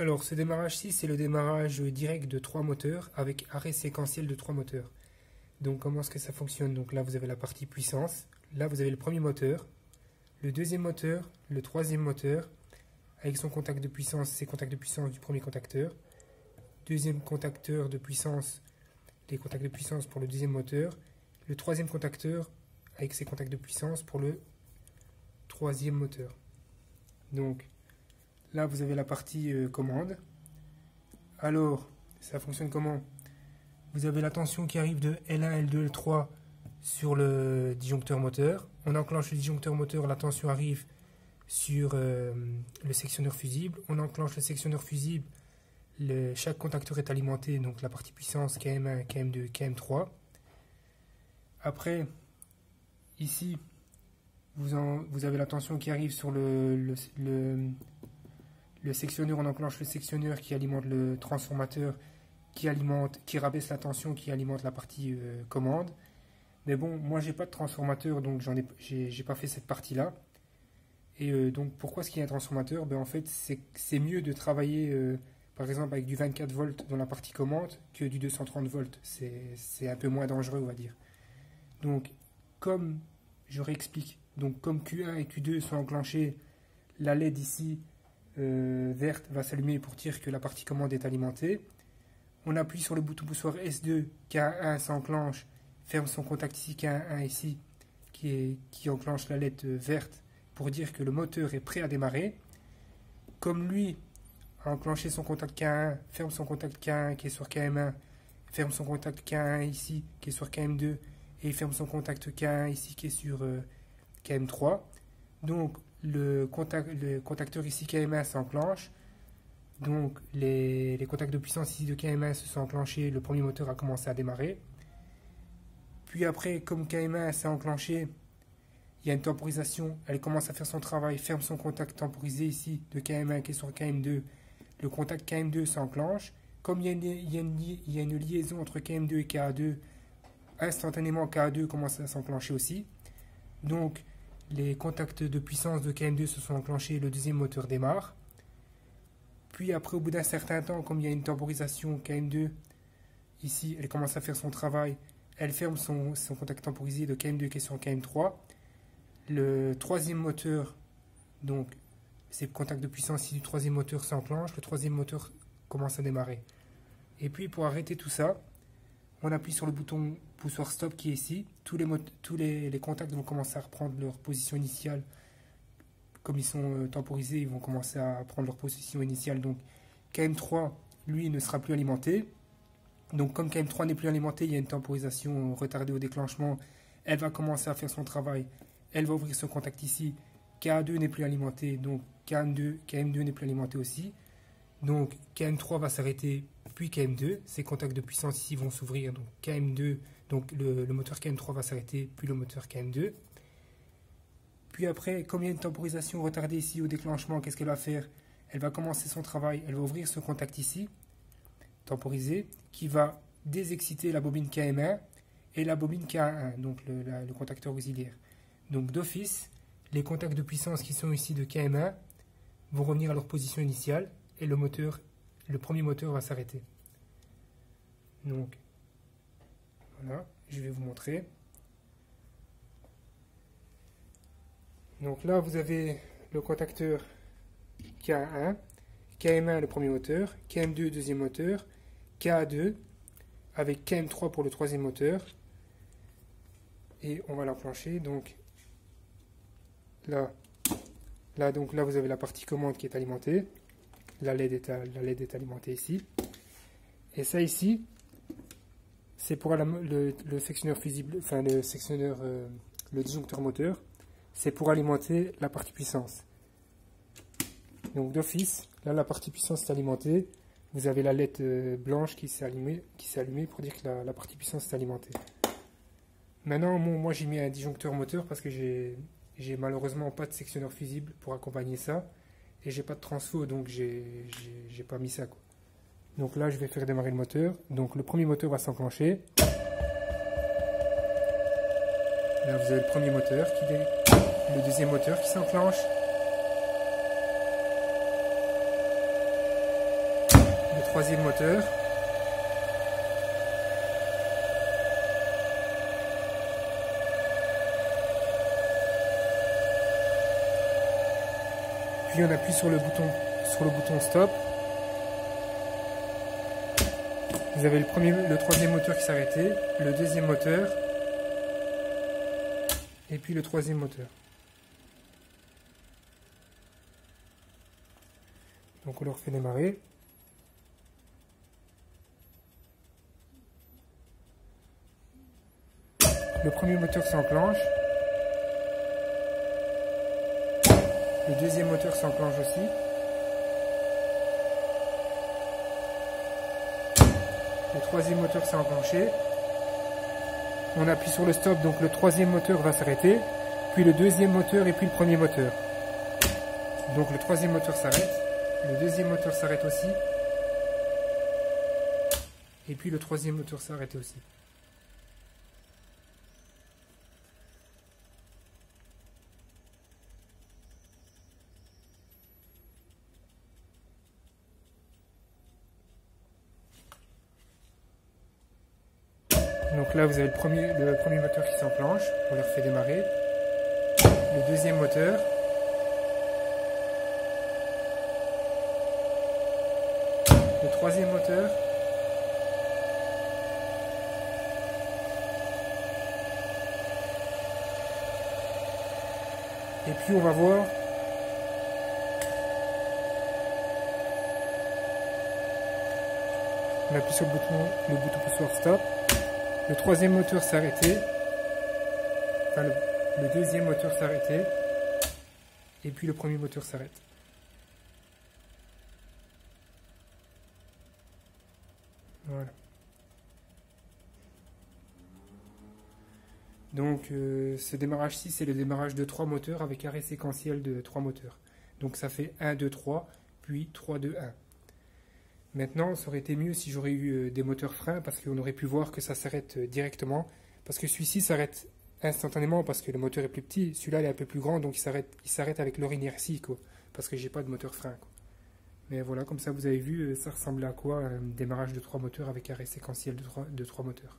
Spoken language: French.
Alors, ce démarrage-ci, c'est le démarrage direct de 3 moteurs avec arrêt séquentiel de 3 moteurs. Donc, comment est-ce que ça fonctionne? Donc là, vous avez la partie puissance. Là, vous avez le premier moteur, le deuxième moteur, le troisième moteur, avec son contact de puissance, ses contacts de puissance du premier contacteur. Deuxième contacteur de puissance, les contacts de puissance pour le deuxième moteur. Le troisième contacteur avec ses contacts de puissance pour le troisième moteur. Donc, là, vous avez la partie commande. Alors, ça fonctionne comment? Vous avez la tension qui arrive de L1, L2, L3 sur le disjoncteur moteur. On enclenche le disjoncteur moteur, la tension arrive sur le sectionneur fusible. On enclenche le sectionneur fusible. Chaque contacteur est alimenté, donc la partie puissance KM1, KM2, KM3. Après, ici, vous avez la tension qui arrive sur le sectionneur. On enclenche le sectionneur qui alimente le transformateur, qui rabaisse la tension, qui alimente la partie commande. Mais bon, moi j'ai pas de transformateur, donc j'ai pas fait cette partie-là. Et donc pourquoi est-ce qu'il y a un transformateur? En fait, c'est mieux de travailler par exemple avec du 24 volts dans la partie commande que du 230 volts. C'est un peu moins dangereux, on va dire. Donc, comme je réexplique, donc comme Q1 et Q2 sont enclenchés, la LED ici verte va s'allumer pour dire que la partie commande est alimentée. On appuie sur le bouton poussoir S2, K1 s'enclenche, ferme son contact ici, K1 ici, qui enclenche la LED verte pour dire que le moteur est prêt à démarrer. Comme lui a enclenché son contact K1, ferme son contact K1 qui est sur KM1, ferme son contact K1 ici qui est sur KM2, et il ferme son contact K1 ici qui est sur KM3. Donc le contacteur ici KM1 s'enclenche. Donc les contacts de puissance ici de KM1 se sont enclenchés, le premier moteur a commencé à démarrer. Puis après, comme KM1 s'est enclenché, il y a une temporisation, elle commence à faire son travail, ferme son contact temporisé ici de KM1 qui est sur KM2. Le contact KM2 s'enclenche. Comme il y a une liaison entre KM2 et KA2, instantanément KA2 commence à s'enclencher aussi. Donc les contacts de puissance de KM2 se sont enclenchés, le deuxième moteur démarre. Puis après, au bout d'un certain temps, comme il y a une temporisation KM2, ici, elle commence à faire son travail, elle ferme son contact temporisé de KM2 qui est sur KM3. Le troisième moteur, donc ces contacts de puissance ici du troisième moteur s'enclenchent, le troisième moteur commence à démarrer. Et puis pour arrêter tout ça, on appuie sur le bouton poussoir stop qui est ici. Tous les contacts vont commencer à reprendre leur position initiale. Comme ils sont temporisés, ils vont commencer à prendre leur position initiale. Donc KM3, lui, ne sera plus alimenté. Donc comme KM3 n'est plus alimenté, il y a une temporisation retardée au déclenchement. Elle va commencer à faire son travail. Elle va ouvrir son contact ici. KA2 n'est plus alimenté, donc KM2 n'est plus alimenté aussi. Donc KM3 va s'arrêter, puis KM2. Ces contacts de puissance ici vont s'ouvrir. Donc KM2, donc le moteur KM3 va s'arrêter, puis le moteur KM2. Puis après, comme il y a une temporisation retardée ici au déclenchement, qu'est-ce qu'elle va faire? Elle va commencer son travail, elle va ouvrir ce contact ici, temporisé, qui va désexciter la bobine KM1 et la bobine KA1, donc le contacteur auxiliaire. Donc d'office, les contacts de puissance qui sont ici de KM1 vont revenir à leur position initiale et le premier moteur va s'arrêter. Donc voilà, je vais vous montrer. Donc là, vous avez le contacteur K1, KM1 le premier moteur, KM2 deuxième moteur, KA2 avec KM3 pour le troisième moteur. Et on va l'enclencher. Donc là, vous avez la partie commande qui est alimentée. La LED est alimentée ici. Et ça ici, c'est pour le sectionneur fusible, enfin le disjoncteur moteur. C'est pour alimenter la partie puissance. Donc d'office, là la partie puissance est alimentée. Vous avez la LED blanche qui s'est allumée pour dire que la partie puissance est alimentée. Maintenant, moi j'ai mis un disjoncteur moteur parce que j'ai malheureusement pas de sectionneur fusible pour accompagner ça. Et j'ai pas de transfo, donc j'ai pas mis ça, quoi. Donc là je vais faire démarrer le moteur. Donc le premier moteur va s'enclencher. Là vous avez le premier moteur le deuxième moteur qui s'enclenche. troisième moteur. Puis on appuie sur le bouton stop. Vous avez le troisième moteur qui s'arrêtait, le deuxième moteur, et puis le troisième moteur. Donc on le refait démarrer. Le premier moteur s'enclenche. Le deuxième moteur s'enclenche aussi. Le troisième moteur s'est enclenché. On appuie sur le stop, donc le troisième moteur va s'arrêter. Puis le deuxième moteur et puis le premier moteur. Donc le troisième moteur s'arrête. Le deuxième moteur s'arrête aussi. Et puis le troisième moteur s'arrête aussi. Donc là vous avez le premier moteur qui s'enclenche, on le refait démarrer. Le deuxième moteur. Le troisième moteur. Et puis on va voir on appuie sur le bouton poussoir stop. Le troisième moteur s'est arrêté. Enfin, le deuxième moteur s'est arrêté. Et puis le premier moteur s'arrête. Voilà. Donc ce démarrage-ci, c'est le démarrage de 3 moteurs avec arrêt séquentiel de 3 moteurs. Donc ça fait 1, 2, 3, puis 3, 2, 1. Maintenant, ça aurait été mieux si j'aurais eu des moteurs freins parce qu'on aurait pu voir que ça s'arrête directement. Parce que celui-ci s'arrête instantanément parce que le moteur est plus petit. Celui-là, il est un peu plus grand, donc il s'arrête avec leur inertie, quoi. Parce que j'ai pas de moteur frein, quoi. Mais voilà, comme ça, vous avez vu, ça ressemblait à quoi un démarrage de 3 moteurs avec arrêt séquentiel de 3 moteurs.